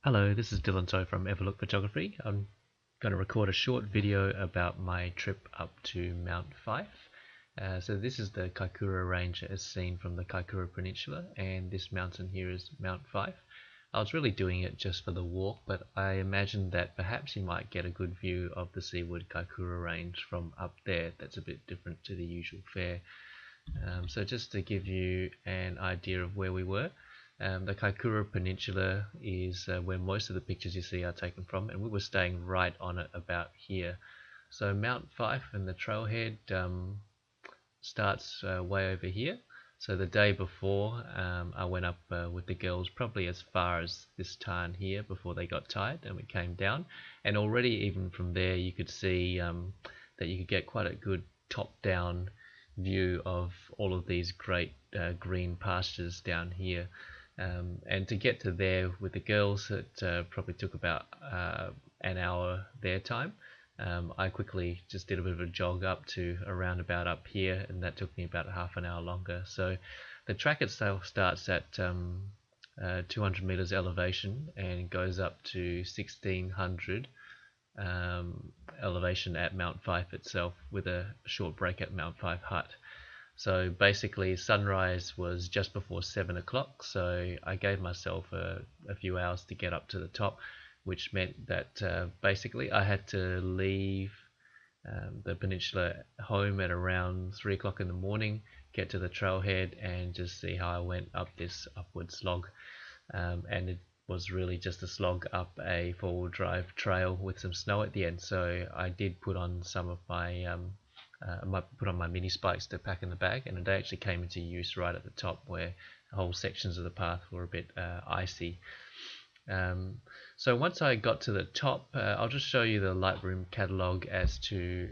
Hello, this is Dylan Toe from Everlook Photography. I'm going to record a short video about my trip up to Mount Fyffe. So this is the Kaikoura Range as seen from the Kaikoura Peninsula, and this mountain here is Mount Fyffe. I was really doing it just for the walk, but I imagined that perhaps you might get a good view of the Seaward Kaikoura Range from up there. That's a bit different to the usual fare. So just to give you an idea of where we were, the Kaikoura Peninsula is where most of the pictures you see are taken from, and we were staying right on it about here. So Mount Fyffe and the trailhead starts way over here. So the day before, I went up with the girls probably as far as this tarn here before they got tired, and we came down. And already even from there you could see that you could get quite a good top-down view of all of these great green pastures down here. And to get to there with the girls, it probably took about an hour their time. I quickly just did a bit of a jog up to a roundabout up here, and that took me about half an hour longer. So the track itself starts at 200 meters elevation and goes up to 1600 elevation at Mount Fyffe itself, with a short break at Mount Fyffe Hut. So basically sunrise was just before 7 o'clock, so I gave myself a few hours to get up to the top, which meant that basically I had to leave the peninsula home at around 3 o'clock in the morning, get to the trailhead and just see how I went up this upward slog. And it was really just a slog up a four-wheel drive trail with some snow at the end, so I did put on some of my put on my mini spikes to pack in the bag, and they actually came into use right at the top where whole sections of the path were a bit icy. So once I got to the top, I'll just show you the Lightroom catalog as to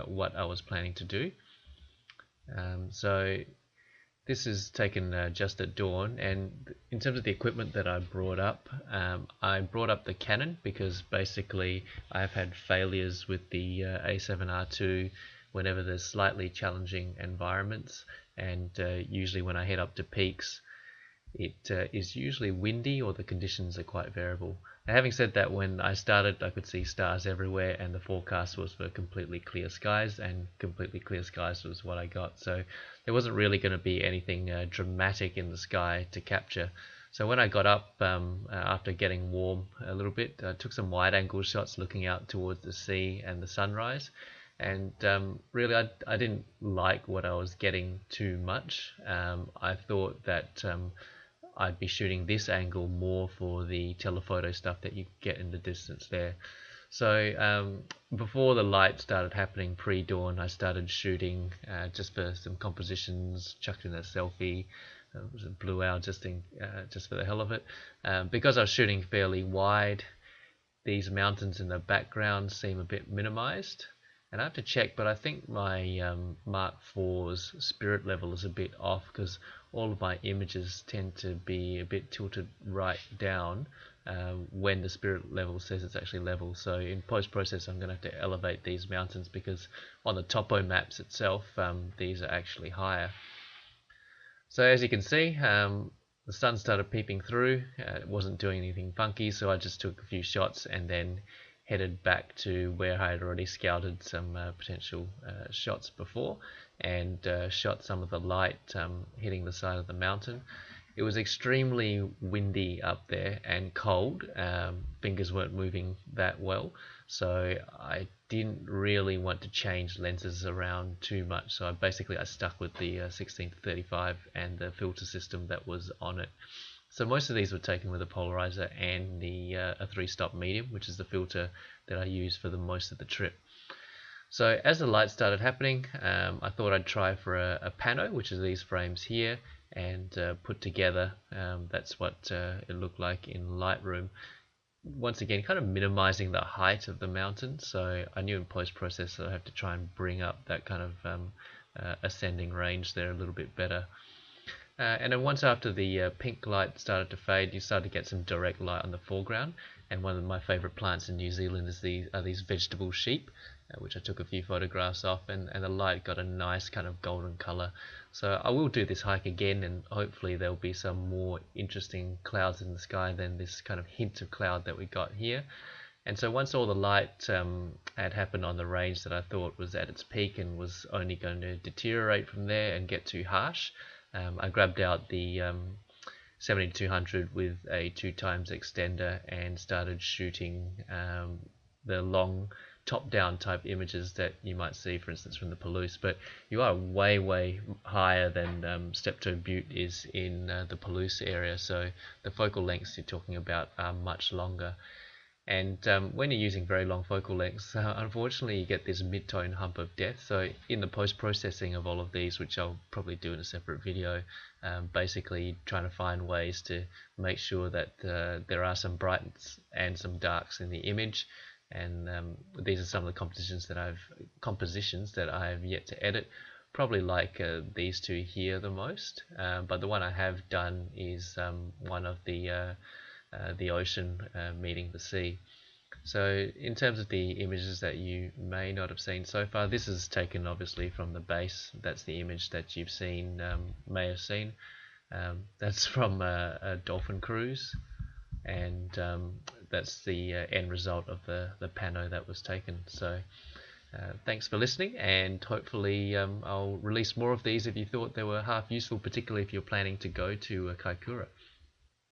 what I was planning to do. So this is taken just at dawn, and in terms of the equipment that I brought up the Canon because basically I've had failures with the A7R2 whenever there's slightly challenging environments, and usually when I head up to peaks it is usually windy or the conditions are quite variable. Now, having said that, when I started I could see stars everywhere and the forecast was for completely clear skies, and completely clear skies was what I got, so there wasn't really going to be anything dramatic in the sky to capture. So when I got up after getting warm a little bit, I took some wide angle shots looking out towards the sea and the sunrise, and really I didn't like what I was getting too much. I thought that I'd be shooting this angle more for the telephoto stuff that you get in the distance there. So before the light started happening pre-dawn, I started shooting just for some compositions, chucked in a selfie. It was a blue owl just for the hell of it. Because I was shooting fairly wide, these mountains in the background seem a bit minimized. And I have to check, but I think my Mark IV's spirit level is a bit off because all of my images tend to be a bit tilted right down when the spirit level says it's actually level. So in post-process I'm going to have to elevate these mountains because on the topo maps itself these are actually higher. So as you can see, the sun started peeping through. It wasn't doing anything funky, so I just took a few shots and then headed back to where I had already scouted some potential shots before, and shot some of the light hitting the side of the mountain. It was extremely windy up there and cold. Fingers weren't moving that well, so I didn't really want to change lenses around too much, so I stuck with the 16-35 and the filter system that was on it. So most of these were taken with a polarizer and a 3-stop medium, which is the filter that I use for the most of the trip. So as the light started happening, I thought I'd try for a pano, which is these frames here, and put together. That's what it looked like in Lightroom. Once again, kind of minimizing the height of the mountain, so I knew in post-process that I have to try and bring up that kind of ascending range there a little bit better. And then once after the pink light started to fade, you started to get some direct light on the foreground. And one of my favourite plants in New Zealand are these vegetable sheep. which I took a few photographs of, and the light got a nice kind of golden color. So I will do this hike again, and hopefully there'll be some more interesting clouds in the sky than this kind of hint of cloud that we got here. And so once all the light had happened on the range that I thought was at its peak and was only going to deteriorate from there and get too harsh, I grabbed out the 7200 with a 2x extender and started shooting the long top-down type images that you might see, for instance, from the Palouse. But you are way higher than Steptoe Butte is in the Palouse area, so the focal lengths you're talking about are much longer. And when you're using very long focal lengths, unfortunately you get this mid-tone hump of death. So in the post-processing of all of these, which I'll probably do in a separate video, basically trying to find ways to make sure that there are some brights and some darks in the image. And these are some of the compositions that I have yet to edit. Probably like these two here the most, but the one I have done is one of the ocean meeting the sea. So in terms of the images that you may not have seen so far, this is taken obviously from the base. That's the image that you've seen, may have seen. That's from a dolphin cruise, and that's the end result of the pano that was taken. So thanks for listening, and hopefully I'll release more of these if you thought they were half useful, particularly if you're planning to go to Kaikoura.